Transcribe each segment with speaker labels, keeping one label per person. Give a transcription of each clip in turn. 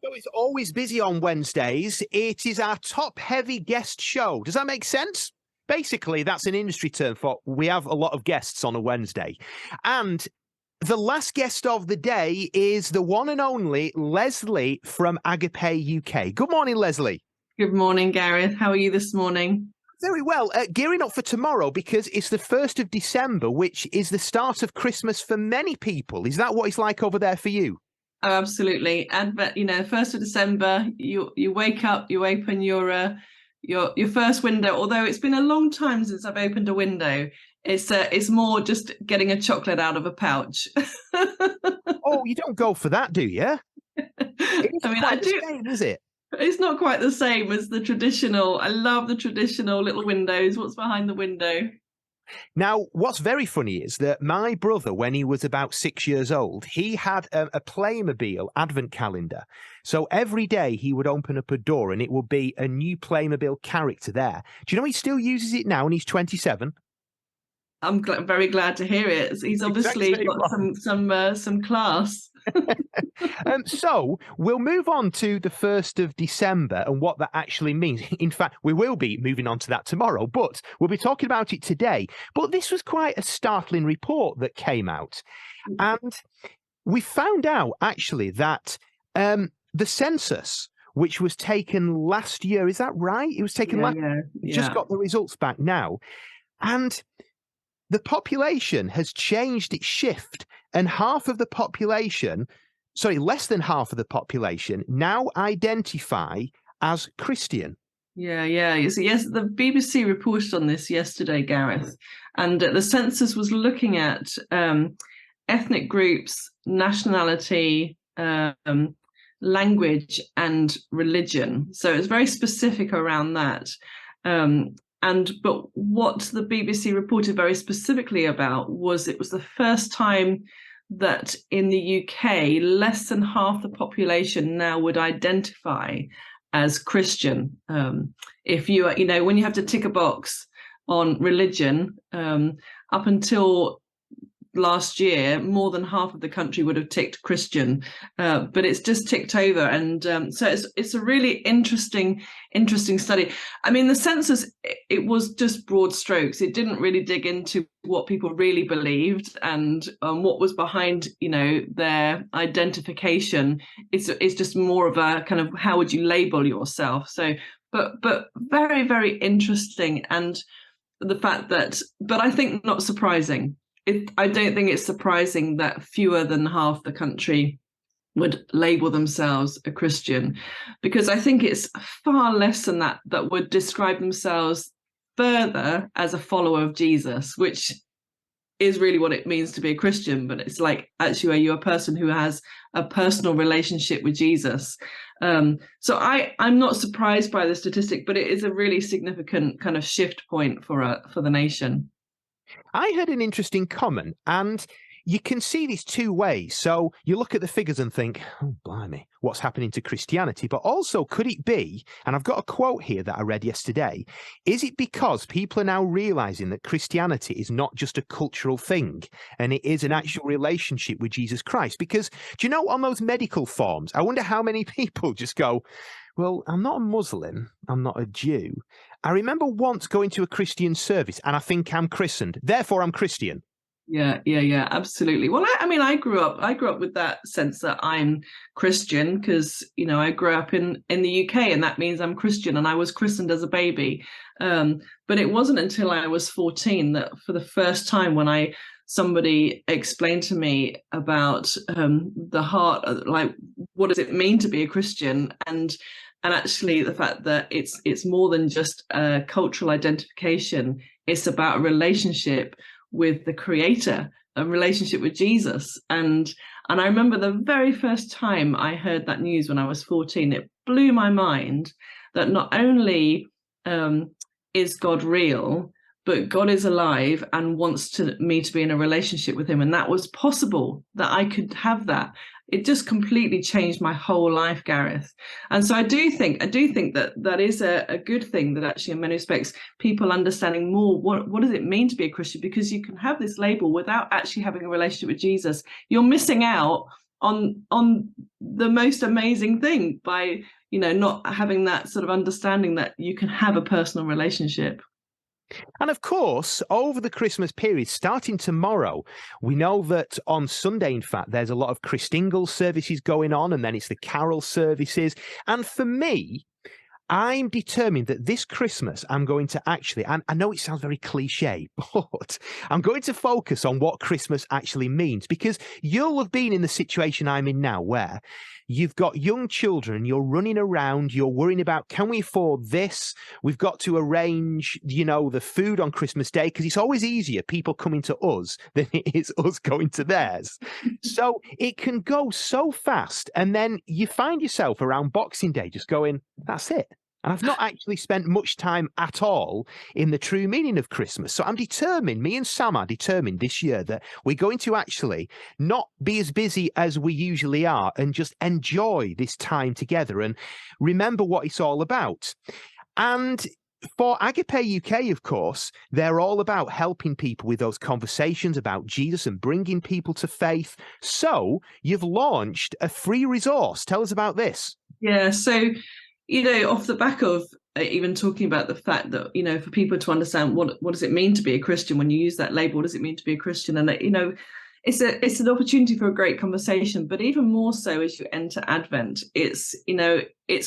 Speaker 1: So it's always busy on Wednesdays. It is our top-heavy guest show. Does that make sense? Basically, that's an industry term for we have a lot of guests on a Wednesday. And the last guest of the day is the one and only Lesley from Agapé UK. Good morning, Lesley.
Speaker 2: Good morning, Gareth. How are you this morning?
Speaker 1: Very well. Gearing up for tomorrow because it's the 1st of December, which is the start of Christmas for many people. Is that what it's like over there for you?
Speaker 2: Oh, absolutely. Advent, 1st of December, you wake up, you open your first window. Although it's been a long time since I've opened a window, it's more just getting a chocolate out of a pouch.
Speaker 1: Oh, you don't go for that, do you?
Speaker 2: I mean, I do.
Speaker 1: Same, is it?
Speaker 2: It's not quite the same as the traditional. I love the traditional little windows. What's behind the window?
Speaker 1: Now, what's very funny is that my brother, when he was about 6 years old, he had a Playmobil advent calendar. So every day he would open up a door and it would be a new Playmobil character there. Do you know he still uses it now and he's 27?
Speaker 2: I'm very glad to hear it. He's obviously got some class.
Speaker 1: So we'll move on to the 1st of December and what that actually means. In fact, we will be moving on to that tomorrow, but we'll be talking about it today. But this was quite a startling report that came out. And we found out actually that the census, which was taken last year, is that right? It was taken last year. Just got the results back now. And the population has changed its shift, and half of the population, less than half of the population now identify as Christian.
Speaker 2: Yeah. Yes, the BBC reported on this yesterday, Gareth, and the census was looking at ethnic groups, nationality, language, and religion. So it's very specific around that. But what the BBC reported very specifically about was it was the first time that in the UK, less than half the population now would identify as Christian. If you are, when you have to tick a box on religion, up until last year, more than half of the country would have ticked Christian, but it's just ticked over, and so it's a really interesting study. I mean, the census, it was just broad strokes. It didn't really dig into what people really believed and what was behind, their identification. It's just more of a kind of how would you label yourself. So, but very, very interesting, and the fact that, but I think not surprising. I don't think it's surprising that fewer than half the country would label themselves a Christian, because I think it's far less than that would describe themselves further as a follower of Jesus, which is really what it means to be a Christian. But it's like, actually, are you a person who has a personal relationship with Jesus? So I'm not surprised by the statistic, but it is a really significant kind of shift point for the nation.
Speaker 1: I heard an interesting comment, and you can see these two ways. So you look at the figures and think, oh, blimey, what's happening to Christianity? But also, could it be, and I've got a quote here that I read yesterday, is it because people are now realizing that Christianity is not just a cultural thing and it is an actual relationship with Jesus Christ? Because, do you know, on those medical forms, I wonder how many people just go, well, I'm not a Muslim, I'm not a Jew. I remember once going to a Christian service and I think I'm christened, therefore I'm Christian.
Speaker 2: Yeah, absolutely. Well, I grew up with that sense that I'm Christian because, I grew up in the UK, and that means I'm Christian, and I was christened as a baby. But it wasn't until I was 14 that for the first time when somebody explained to me about the heart, like what does it mean to be a Christian, and actually the fact that it's more than just a cultural identification. It's about a relationship with the Creator, a relationship with Jesus. And I remember the very first time I heard that news when I was 14, it blew my mind that not only is God real, but God is alive and wants me to be in a relationship with him. And that was possible, that I could have that. It just completely changed my whole life, Gareth. And so I do think that is a good thing, that actually in many respects, people understanding more what does it mean to be a Christian, because you can have this label without actually having a relationship with Jesus. You're missing out on the most amazing thing by, not having that sort of understanding that you can have a personal relationship.
Speaker 1: And of course, over the Christmas period, starting tomorrow, we know that on Sunday, in fact, there's a lot of Christingle services going on, and then it's the carol services. And for me, I'm determined that this Christmas I'm going to actually, and I know it sounds very cliche, but I'm going to focus on what Christmas actually means, because you'll have been in the situation I'm in now where you've got young children, you're running around, you're worrying about, can we afford this? We've got to arrange, the food on Christmas Day, because it's always easier people coming to us than it is us going to theirs. So it can go so fast. And then you find yourself around Boxing Day just going, that's it. And I've not actually spent much time at all in the true meaning of Christmas. So I'm determined, me and Sam are determined this year that we're going to actually not be as busy as we usually are and just enjoy this time together and remember what it's all about. And for Agapé UK, of course, they're all about helping people with those conversations about Jesus and bringing people to faith. So you've launched a free resource. Tell us about this.
Speaker 2: Yeah, so off the back of even talking about the fact that, for people to understand what does it mean to be a Christian, when you use that label, what does it mean to be a Christian? And that, it's an opportunity for a great conversation, but even more so as you enter Advent, it's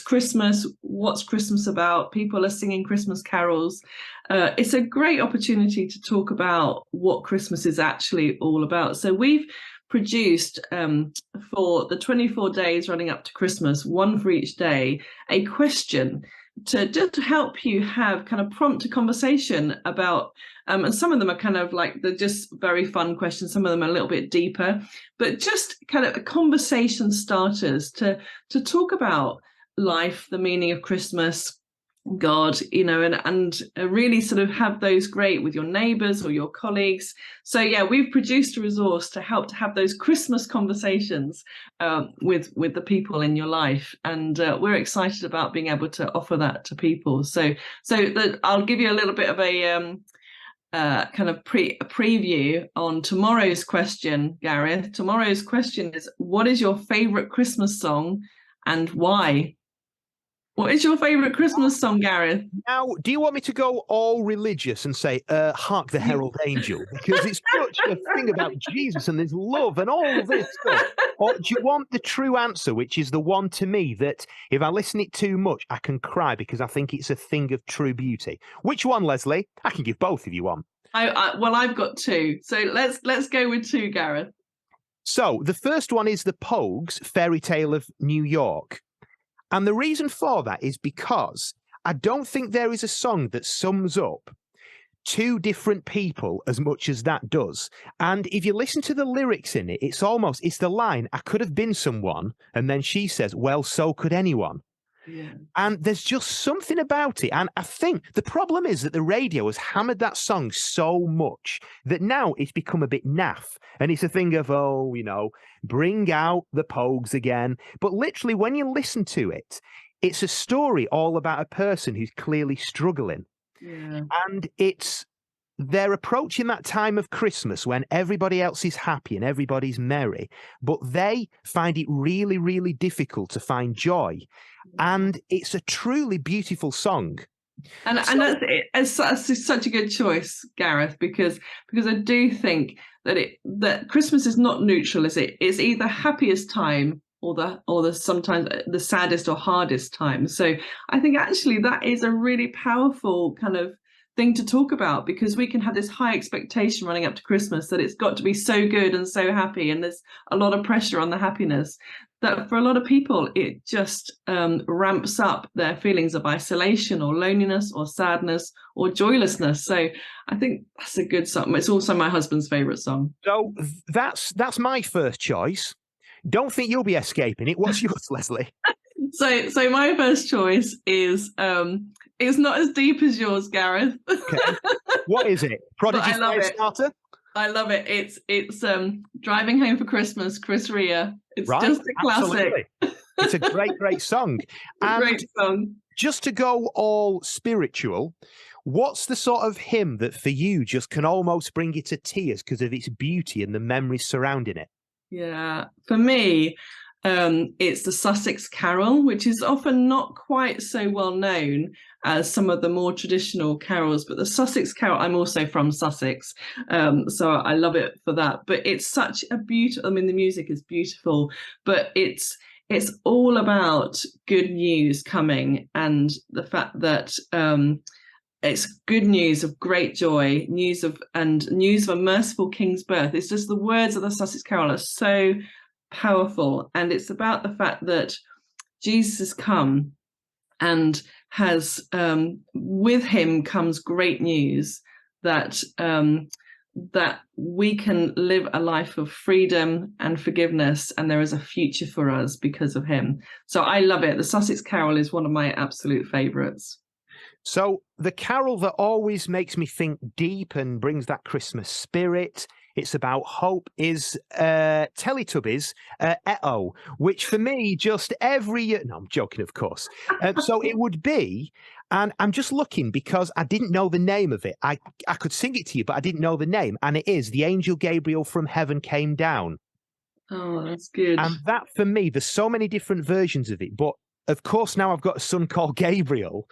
Speaker 2: Christmas. What's Christmas about? People are singing Christmas carols. It's a great opportunity to talk about what Christmas is actually all about. So we've produced for the 24 days running up to Christmas, one for each day, a question to just help you have kind of prompt a conversation about, and some of them are kind of like, they're just very fun questions. Some of them are a little bit deeper, but just kind of conversation starters to talk about life, the meaning of Christmas, God, and really sort of have those great with your neighbors or your colleagues. So yeah, we've produced a resource to help to have those Christmas conversations with the people in your life, and we're excited about being able to offer that to people. So I'll give you a little bit of a kind of preview on tomorrow's question, Gareth. Tomorrow's question is, what is your favorite Christmas song and why? What is your favourite Christmas song, Gareth?
Speaker 1: Now, do you want me to go all religious and say, Hark the Herald Angel? Because it's such a thing about Jesus and there's love and all this stuff. Or do you want the true answer, which is the one to me that if I listen it too much, I can cry because I think it's a thing of true beauty? Which one, Lesley? I can give both if you want.
Speaker 2: Well, I've got two. So let's go with two, Gareth.
Speaker 1: So the first one is the Pogues' Fairy Tale of New York. And the reason for that is because I don't think there is a song that sums up two different people as much as that does. And if you listen to the lyrics in it, it's the line, I could have been someone. And then she says, well, so could anyone.
Speaker 2: Yeah.
Speaker 1: And there's just something about it. And I think the problem is that the radio has hammered that song so much that now it's become a bit naff. And it's a thing of, bring out the Pogues again. But literally, when you listen to it, it's a story all about a person who's clearly struggling.
Speaker 2: Yeah.
Speaker 1: And they're approaching that time of Christmas when everybody else is happy and everybody's merry, but they find it really, really difficult to find joy. And it's a truly beautiful song.
Speaker 2: And that's such a good choice, Gareth, because I do think that Christmas is not neutral, is it? It's either happiest time or the sometimes the saddest or hardest time. So I think actually that is a really powerful kind of thing to talk about, because we can have this high expectation running up to Christmas that it's got to be so good and so happy, and there's a lot of pressure on the happiness that for a lot of people it just ramps up their feelings of isolation or loneliness or sadness or joylessness. So I think that's a good song. It's also my husband's favorite song.
Speaker 1: So that's my first choice. Don't think you'll be escaping it. What's yours, Lesley?
Speaker 2: So my first choice is it's not as deep as yours, Gareth.
Speaker 1: Okay. What is it? Prodigy Firestarter?
Speaker 2: I love it. It's Driving Home for Christmas, Chris Rea. It's
Speaker 1: right,
Speaker 2: just a classic.
Speaker 1: Absolutely. It's a great song.
Speaker 2: Great song.
Speaker 1: Just to go all spiritual, what's the sort of hymn that for you just can almost bring you to tears because of its beauty and the memories surrounding it?
Speaker 2: Yeah, for me, it's the Sussex Carol, which is often not quite so well known as some of the more traditional carols. But the Sussex Carol, I'm also from Sussex, so I love it for that. But it's such a beautiful. I mean, the music is beautiful, but it's all about good news coming and the fact that it's good news of great joy, news of a merciful king's birth. It's just the words of the Sussex Carol are so powerful, and it's about the fact that Jesus has come and has with him comes great news that that we can live a life of freedom and forgiveness, and there is a future for us because of him. So I love it. The Sussex Carol is one of my absolute favourites.
Speaker 1: So the carol that always makes me think deep and brings that Christmas spirit, it's about hope, is Teletubbies, Uh-oh, which for me just every year, no, I'm joking, of course. So it would be, and I'm just looking because I didn't know the name of it. I could sing it to you, but I didn't know the name. And it is The Angel Gabriel from Heaven Came Down.
Speaker 2: Oh, that's good.
Speaker 1: And that for me, there's so many different versions of it, but of course, now I've got a son called Gabriel.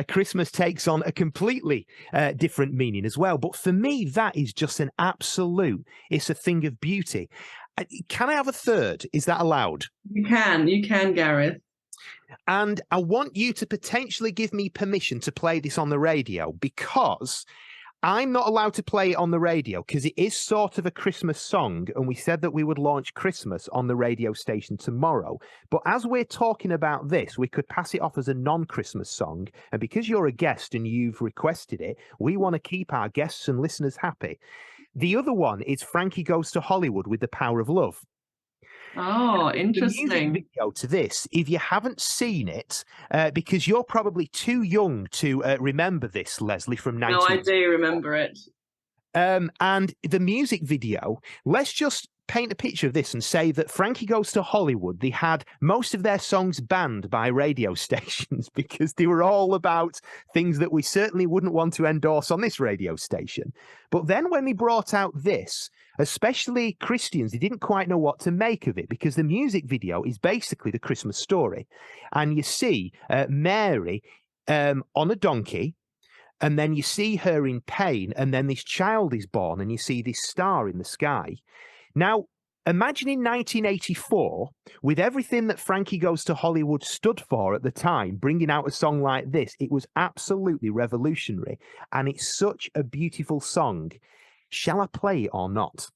Speaker 1: Christmas takes on a completely different meaning as well. But for me, that is just an absolute, it's a thing of beauty. Can I have a third? Is that allowed?
Speaker 2: You can, Gareth.
Speaker 1: And I want you to potentially give me permission to play this on the radio because I'm not allowed to play it on the radio because it is sort of a Christmas song, and we said that we would launch Christmas on the radio station tomorrow. But as we're talking about this, we could pass it off as a non-Christmas song, and because you're a guest and you've requested it, we want to keep our guests and listeners happy. The other one is Frankie Goes to Hollywood with The Power of Love.
Speaker 2: Oh,
Speaker 1: The music
Speaker 2: interesting.
Speaker 1: video to this, if you haven't seen it, because you're probably too young to remember this, Lesley, from
Speaker 2: No, I
Speaker 1: 19.
Speaker 2: do remember it.
Speaker 1: And the music video, let's just paint a picture of this and say that Frankie Goes to Hollywood, they had most of their songs banned by radio stations because they were all about things that we certainly wouldn't want to endorse on this radio station. But then when they brought out this, especially Christians, they didn't quite know what to make of it because the music video is basically the Christmas story. And you see Mary on a donkey, and then you see her in pain, and then this child is born, and you see this star in the sky. Now, imagine in 1984, with everything that Frankie Goes to Hollywood stood for at the time, bringing out a song like this, it was absolutely revolutionary, and it's such a beautiful song. Shall I play it or not?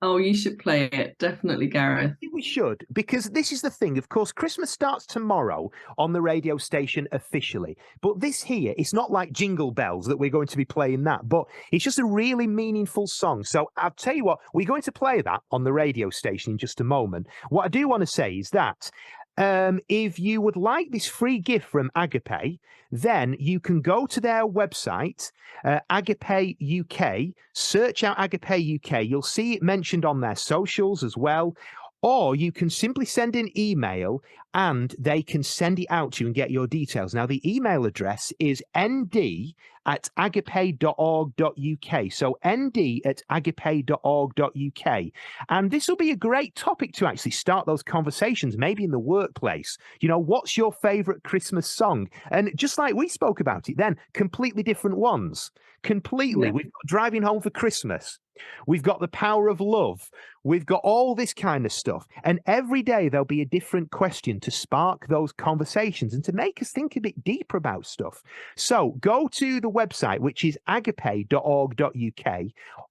Speaker 2: Oh, you should play it. Definitely, Gareth.
Speaker 1: I think we should, because this is the thing. Of course, Christmas starts tomorrow on the radio station officially. But this here, it's not like Jingle Bells that we're going to be playing that, but it's just a really meaningful song. So I'll tell you what, we're going to play that on the radio station in just a moment. What I do want to say is that if you would like this free gift from Agapé, then you can go to their website, Agapé UK, search out Agapé UK. You'll see it mentioned on their socials as well. Or you can simply send an email and they can send it out to you and get your details. Now, the email address is nd@agape.org.uk. So nd@agape.org.uk. And this will be a great topic to actually start those conversations, maybe in the workplace. You know, what's your favorite Christmas song? And just like we spoke about it then, completely different ones. Completely.
Speaker 2: Yeah.
Speaker 1: We've got Driving Home for Christmas. We've got The Power of Love. We've got all this kind of stuff. And every day there'll be a different question to spark those conversations and to make us think a bit deeper about stuff. So go to the website, which is agape.org.uk,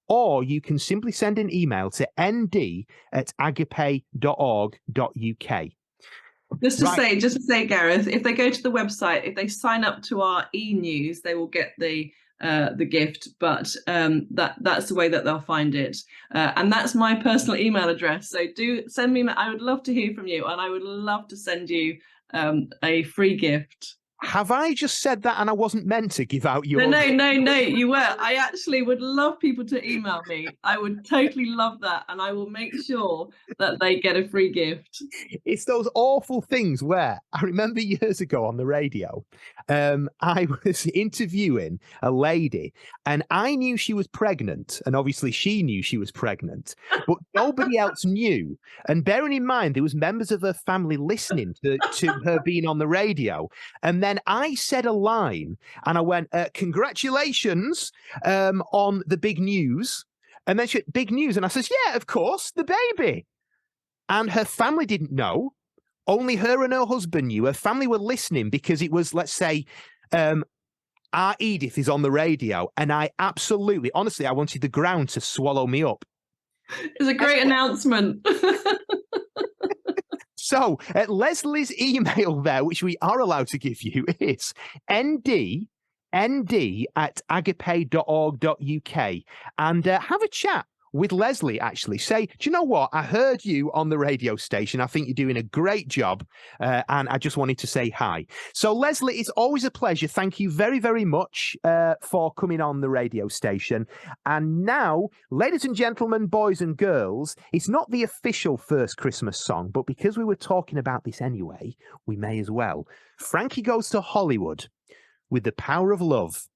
Speaker 1: or you can simply send an email to nd@agape.org.uk.
Speaker 2: Just to say, Gareth, if they go to the website, if they sign up to our e-news, they will get the gift. But that's the way that they'll find it, and that's my personal email address. So do send me. I would love to hear from you, and I would love to send you a free gift.
Speaker 1: Have I just said that and I wasn't meant to give out your...
Speaker 2: No, you were. I actually would love people to email me. I would totally love that. And I will make sure that they get a free gift.
Speaker 1: It's those awful things where I remember years ago on the radio, I was interviewing a lady and I knew she was pregnant. And obviously she knew she was pregnant, but nobody else knew. And bearing in mind, there was members of her family listening to her being on the radio. And then I said a line and I went, congratulations on the big news. And then she went, big news. And I says, yeah, of course, the baby. And her family didn't know. Only her and her husband knew. Her family were listening because it was, let's say, our Edith is on the radio. And I absolutely, honestly, I wanted the ground to swallow me up.
Speaker 2: It's a great announcement.
Speaker 1: So Lesley's email there, which we are allowed to give you, is nd@agapé.org.uk. And have a chat with Lesley, actually. Say, do you know what? I heard you on the radio station. I think you're doing a great job. And I just wanted to say hi. So, Lesley, it's always a pleasure. Thank you very, very much for coming on the radio station. And now, ladies and gentlemen, boys and girls, it's not the official first Christmas song, but because we were talking about this anyway, we may as well. Frankie Goes to Hollywood with The Power of Love.